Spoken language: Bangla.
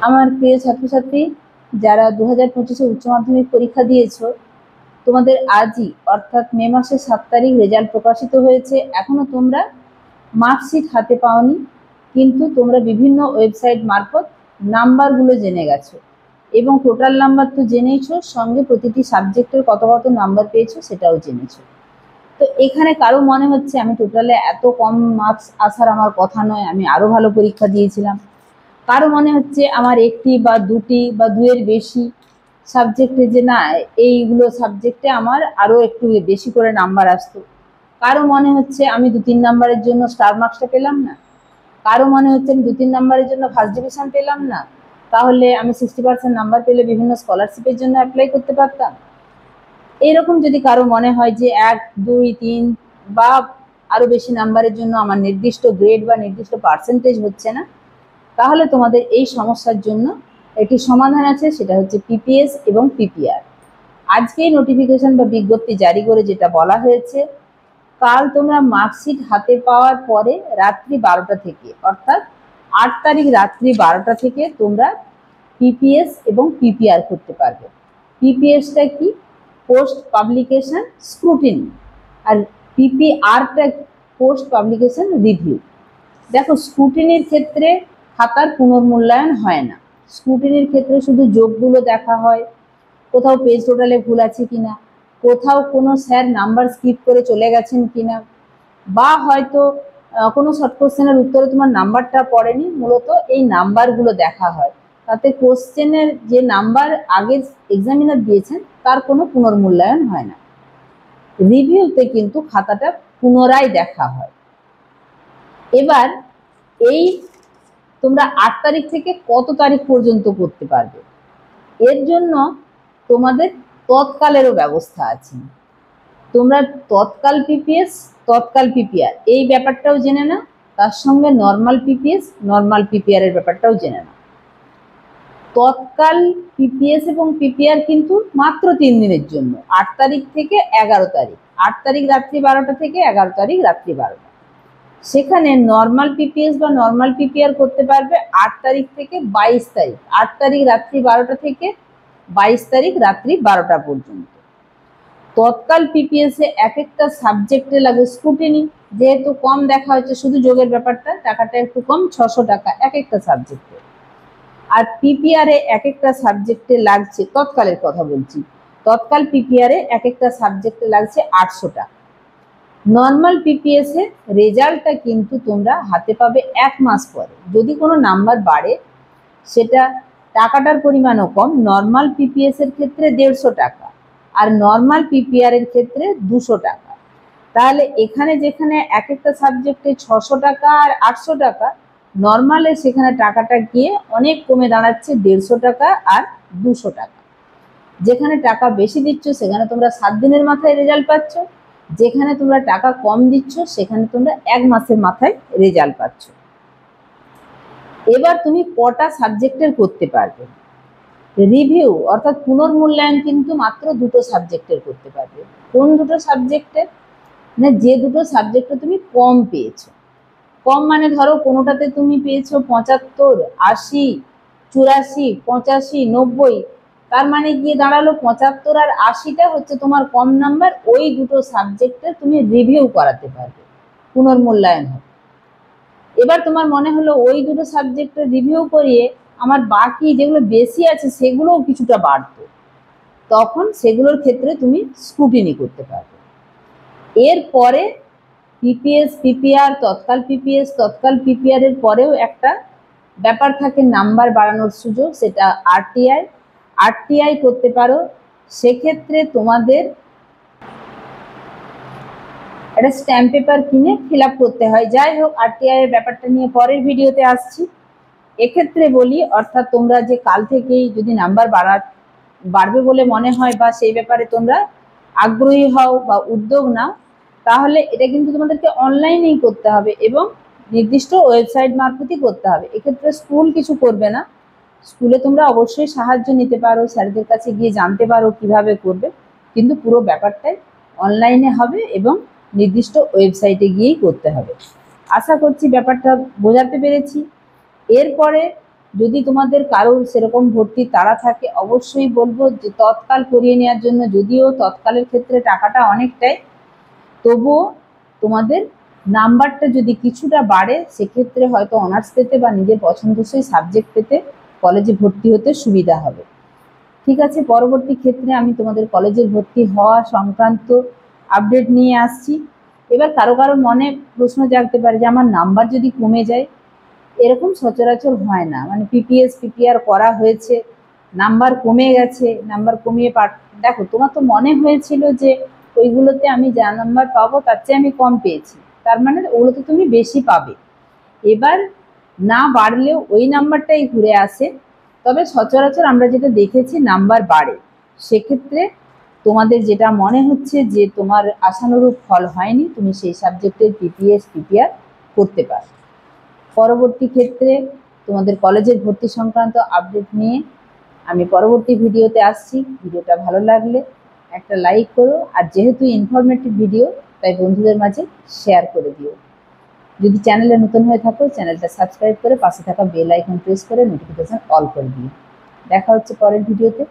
আমার প্রিয় ছাত্রছাত্রী যারা 2025-এ উচ্চ মাধ্যমিক পরীক্ষা দিয়েছো, তোমাদের আজই অর্থাৎ মে মাসের 7 তারিখ রেজাল্ট প্রকাশিত হয়েছে। এখনো তোমরা মার্কশিট হাতে পাওনি, কিন্তু তোমরা বিভিন্ন ওয়েবসাইট মারফত নাম্বারগুলো জেনে গেছো এবং টোটাল নাম্বার তো জেনেইছো, সঙ্গে প্রতিটি সাবজেক্টের কত কত নাম্বার পেয়েছো সেটাও জেনেছো। তো এখানে কারো মনে হচ্ছে আমি টোটালে এত কম মার্কস আসার আমার কথা নয়, আমি আরও ভালো পরীক্ষা দিয়েছিলাম। কারো মনে হচ্ছে আমার একটি বা দুটি বা দুয়ের বেশি সাবজেক্টে যে না, এইগুলো সাবজেক্টে আমার আরও একটু বেশি করে নাম্বার আসতো। কারো মনে হচ্ছে আমি 2-3 নাম্বারের জন্য স্টার মার্কসটা পেলাম না। কারো মনে হচ্ছে আমি 2-3 নাম্বারের জন্য ফার্স্ট ডিভিশন পেলাম না, তাহলে আমি 60% নাম্বার পেলে বিভিন্ন স্কলারশিপের জন্য অ্যাপ্লাই করতে পারতাম। এইরকম যদি কারো মনে হয় যে 1, 2, 3 বা আরও বেশি নাম্বারের জন্য আমার নির্দিষ্ট গ্রেড বা নির্দিষ্ট পার্সেন্টেজ হচ্ছে না, তাহলে তোমাদের এই সমস্যার জন্য একটি সমাধান আছে, সেটা হচ্ছে পিপিএস এবং পিপিআর। আজকেই নোটিফিকেশন বা বিজ্ঞপ্তি জারি করে যেটা বলা হয়েছে, কাল তোমরা মার্কশিট হাতে পাওয়ার পরে রাত্রি 12টা থেকে অর্থাৎ 8 তারিখ রাত্রি 12টা থেকে তোমরা পিপিএস এবং পিপিআর করতে পারবে। পিপিএসটা কি? পোস্ট পাবলিকেশন স্ক্রুটিনি, আর পিপিআরটা পোস্ট পাবলিকেশন রিভিউ। দেখো, স্ক্রুটিনির ক্ষেত্রে খাতার পুনর্মূল্যায়ন হয় না। স্ক্রুটিনির ক্ষেত্রে শুধু যোগগুলো দেখা হয়, কোথাও পেজ টোটালে ভুল আছে কিনা, কোথাও কোনো স্যার নাম্বার স্কিপ করে চলে গেছেন কিনা, বা হয়তো কোনো শর্ট কোশ্চেনের উত্তরে তোমার নাম্বারটা পড়েনি। মূলত এই নাম্বারগুলো দেখা হয়, তাতে কোশ্চেনের যে নাম্বার আগের এক্সামিনার দিয়েছেন তার কোনো পুনর্মূল্যায়ন হয় না। রিভিউতে কিন্তু খাতাটা পুনরায় দেখা হয়। এবার এই তোমরা 8 তারিখ থেকে কত তারিখ পর্যন্ত করতে পারবে, এর জন্য তোমাদের তৎকালেরও ব্যবস্থা আছে। তোমরা তৎকাল পিপিএস, তৎকাল পিপিআর এই ব্যাপারটাও জেনে নাও, তার সঙ্গে নর্মাল পিপিএস, নর্মাল পিপিআর এর ব্যাপারটাও জেনে নাও। তৎকাল পিপিএস এবং পিপিআর কিন্তু মাত্র 3 দিনের জন্য, 8 তারিখ থেকে 11 তারিখ, 8 তারিখ রাত্রি 12টা থেকে 11 তারিখ রাত্রি 12টা। সেখানে নর্মাল পিপিএস বা নর্মাল পিপিআর করতে পারবে 8 তারিখ থেকে 22 তারিখ, 8 তারিখ রাত্রি 12টা থেকে 22 তারিখ রাত্রি 12টা পর্যন্ত। তৎকাল পিপিএস এ এক একটা সাবজেক্টে লাগে স্ক্রুটিনি, যেহেতু কম দেখা হচ্ছে শুধু যোগের ব্যাপারটা, টাকাটা একটু কম, 600 টাকা এক একটা সাবজেক্টে। আর পিপিআর এ এক একটা সাবজেক্টে লাগছে, তৎকালের কথা বলছি, তৎকাল পিপিআর এ এক একটা সাবজেক্টে লাগছে 800 টাকা। নর্মাল পিপিএস এর রেজাল্টটা কিন্তু তোমরা হাতে পাবে 1 মাস পরে। যদি কোনো নাম্বার বাড়ে, সেটা টাকাটার পরিমাণও কম। নর্মাল পিপিএস এর ক্ষেত্রে 150 টাকা আর নর্মাল পিপিআর এর ক্ষেত্রে 200 টাকা। তাহলে এখানে যেখানে এক একটা সাবজেক্টে 600 টাকা আর 800 টাকা, নর্মালে সেখানে টাকাটা গিয়ে অনেক কমে দাঁড়াচ্ছে 150 টাকা আর 200 টাকা। যেখানে টাকা বেশি দিচ্ছ সেখানে তোমরা 7 দিনের মাথায় রেজাল্ট পাচ্ছ, যেখানে তোমরা টাকা কম দিচ্ছ সেখানে তোমরা 1 মাসের মাথায় রেজাল্ট পাচ্ছ। এবার তুমি কটা সাবজেক্টের করতে পারবে? রিভিউ অর্থাৎ পুনর্মূল্যায়ন কিন্তু মাত্র 2টো সাবজেক্টের করতে পারবে। কোন 2টো সাবজেক্টের? না, যে 2টো সাবজেক্টে তুমি কম পেয়েছো। কম মানে ধরো কোনোটাতে তুমি পেয়েছো 75, 80, 84, 85, 90, তার মানে গিয়ে দাঁড়ালো 75 আর 80টা হচ্ছে তোমার কম নাম্বার। ওই 2টো সাবজেক্টে তুমি রিভিউ করাতে পারবে, পুনর্মূল্যায়ন হবে। এবার তোমার মনে হলো ওই 2টো সাবজেক্টে রিভিউ করিয়ে আমার বাকি যেগুলো বেশি আছে সেগুলোও কিছুটা বাড়তো, তখন সেগুলোর ক্ষেত্রে তুমি স্ক্রুটিনি করতে পারবে। এরপরে পিপিএস, পিপিআর, তৎকাল পিপিএস, তৎকাল পিপিআর এর পরেও একটা ব্যাপার থাকে নাম্বার বাড়ানোর সুযোগ, সেটা আরটিআই। আরটিআই করতে পারো, সেক্ষেত্রে তোমাদের একটা স্ট্যাম্প পেপার কিনে ফিল আপ করতে হয়। যাই হোক, আরটিআই এর ব্যাপারটা নিয়ে পরের ভিডিওতে আসছি। এক্ষেত্রে বলি, অর্থাৎ তোমরা যে কাল থেকেই যদি নাম্বার বাড়বে বলে মনে হয় বা সেই ব্যাপারে তোমরা আগ্রহী হও বা উদ্যোগ নাও, তাহলে এটা কিন্তু তোমাদেরকে অনলাইনেই করতে হবে এবং নির্দিষ্ট ওয়েবসাইট মারফতই করতে হবে। এক্ষেত্রে স্কুল কিছু করবে না। স্কুলে তোমরা অবশ্যই সাহায্য নিতে পারো, স্যারদের কাছে গিয়ে জানতে পারো কিভাবে করবে, কিন্তু পুরো ব্যাপারটাই অনলাইনে হবে এবং নির্দিষ্ট ওয়েবসাইটে গিয়েই করতে হবে। আশা করছি ব্যাপারটা বোঝাতে পেরেছি। এরপরে যদি তোমাদের কারোর সেরকম ভর্তি তাড়া থাকে অবশ্যই বলবো যে তৎকাল করিয়ে নেওয়ার জন্য। যদিও তৎকালের ক্ষেত্রে টাকাটা অনেকটাই, তবুও তোমাদের নাম্বারটা যদি কিছুটা বাড়ে সেক্ষেত্রে হয়তো অনার্স পেতে বা নিজের পছন্দসই সাবজেক্ট পেতে কলেজে ভর্তি হতে সুবিধা হবে। ঠিক আছে, পরবর্তী ক্ষেত্রে আমি তোমাদের কলেজের ভর্তি হওয়া সংক্রান্ত আপডেট নিয়ে আসছি। এবার কারো কারো মনে প্রশ্ন জাগতে পারে যে আমার নাম্বার যদি কমে যায়। এরকম সচরাচর হয় না, মানে পিপিএস পিপিআর করা হয়েছে, নাম্বার কমে গেছে, নাম্বার কমিয়ে দেখো তোমার তো মনে হয়েছিল যে ওইগুলোতে আমি যা নাম্বার পাবো তার চেয়ে আমি কম পেয়েছি, তার মানে ওগুলোতে তুমি বেশি পাবে। এবার না বাড়লেও ওই নাম্বারটাই ঘুরে আসে, তবে সচরাচর আমরা যেটা দেখেছি নাম্বার বাড়ে। সেক্ষেত্রে তোমাদের যেটা মনে হচ্ছে যে তোমার আশানুরূপ ফল হয়নি, তুমি সেই সাবজেক্টের পিপিএস পিপিআর করতে পারো। পরবর্তী ক্ষেত্রে তোমাদের কলেজের ভর্তি সংক্রান্ত আপডেট নিয়ে আমি পরবর্তী ভিডিওতে আসছি। ভিডিওটা ভালো লাগলে একটা লাইক করো, আর যেহেতু ইনফরমেটিভ ভিডিও তাই বন্ধুদের মাঝে শেয়ার করে দিও। যদি চ্যানেলে নতুন হয়ে থাকো চ্যানেলটা সাবস্ক্রাইব করে পাশে থাকা বেল আইকন প্রেস করে নোটিফিকেশন অল করে দিও। দেখা হচ্ছে পরের ভিডিওতে।